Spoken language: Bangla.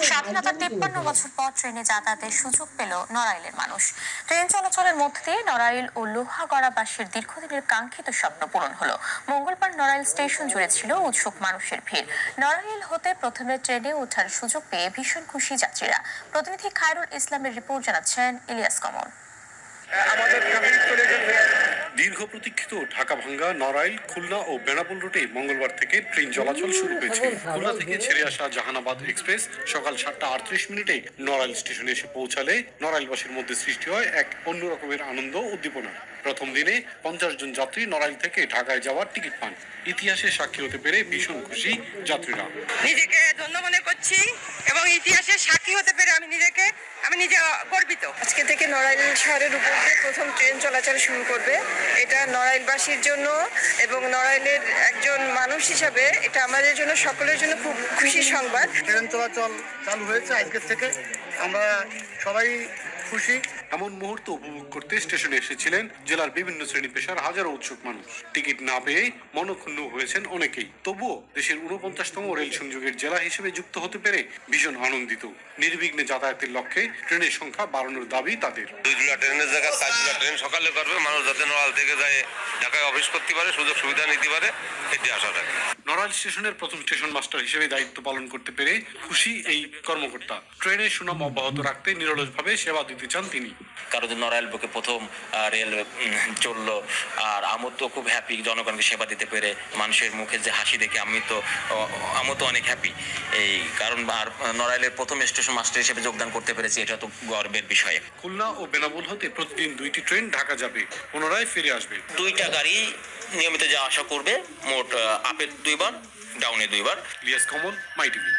স্বাধীনতার 53 বছর পর ট্রেনে যাতায়াতের সুযোগ পেল নড়াইলের মানুষ। ট্রেন চলাচলের মধ্য দিয়ে নড়াইল ও লোহাগড়াবাসীর দীর্ঘদিনের কাঙ্ক্ষিত স্বপ্ন পূরণ হলো। মঙ্গলবার নড়াইল স্টেশন জুড়ে ছিল উৎসুক মানুষের ভিড়। নড়াইল হতে প্রথমে ট্রেনে ওঠার সুযোগ পেয়ে ভীষণ খুশি যাত্রীরা। প্রতিনিধি খায়রুল ইসলামের রিপোর্ট জানাচ্ছেন ইলিয়াস কমল। দীর্ঘ প্রতীক্ষিত ঢাকা ভাঙ্গা নড়াইল খুলনা ও বেনাপোল রুটে মঙ্গলবার থেকে ট্রেন চলাচল শুরু হয়েছে। খুলনা থেকে ছেড়ে আসা জাহানাবাদ এক্সপ্রেস সকাল 7:38 নড়াইল স্টেশনে এসে পৌঁছালে নড়াইলবাসীর মধ্যে সৃষ্টি হয় এক অন্য রকমের আনন্দ উদ্দীপনা। প্রথম দিনে 50 জন যাত্রী নড়াইল থেকে ঢাকায় যাওয়ার টিকিট পান। ইতিহাসে সাক্ষী হতে পেরে ভীষণ খুশি যাত্রীরা। নিজেকে ধন্য মনে করছি এবং ইতিহাসের সাক্ষী হতে পেরে আমি নিজে গর্বিত। আজকে থেকে নড়াইল শহরের উপর দিয়ে প্রথম ট্রেন চলাচল শুরু করবে। এটা নড়াইলবাসীর জন্য এবং নড়াইলের একজন মানুষ হিসাবে এটা আমাদের জন্য, সকলের জন্য খুব খুশির সংবাদ। ট্রেন চলাচল চালু হয়েছে আজকে থেকে, আমরা সবাই খুশি। এমন মুহূর্ত উপভোগ করতে স্টেশনে এসেছিলেন জেলার বিভিন্ন শ্রেণী পেশার হাজারো উৎসুক মানুষ। টিকিট না পেয়ে মনক্ষুণ্ণ হয়েছেন অনেকেই। তবুও দেশের 49তম রেল সংযোগের জেলা হিসেবে যুক্ত হতে পেরে ভীষণ আনন্দিত। নির্বিঘ্নে যাতায়াতের লক্ষ্যে ট্রেনের সংখ্যা বাড়ানোর দাবি তাদের। 2 ট্রেনের জায়গায় 4 ট্রেন সকালে করবে, মানুষ যাতে নড়াইল থেকে যায় ঢাকায় অফিস করতে পারে, সুযোগ সুবিধা নিতে পারে, এটি আশা রাখে। নড়াইল স্টেশনের প্রথম স্টেশন মাস্টার হিসেবে দায়িত্ব পালন করতে পেরে খুশি এই কর্মকর্তা। ট্রেনের সুনাম অব্যাহত রাখতে নিরলসভাবে সেবা দিতে চান তিনি। কারণ নড়াইল বুকে প্রথম রেল চললো, আর আমার তো খুব হ্যাপি জনগণকে সেবা দিতে পেরে। মানুষের মুখে যে হাসি দেখে আমি তো অনেক হ্যাপি। এই কারণ আর নড়াইলের প্রথম স্টেশন মাস্টার হিসেবে যোগদান করতে পেরেছি, এটা তো গর্বের বিষয়। খুলনা ও বেনাপোল হতে প্রতিদিন 2টি ট্রেন ঢাকা যাবে, পুনরায় ফিরে আসবে। 2টা গাড়ি নিয়মিত যাওয়া আসা করবে, মোট আপে 2 বার, ডাউনে 2 বার। ইলিয়াস কমল, মাই টিভি।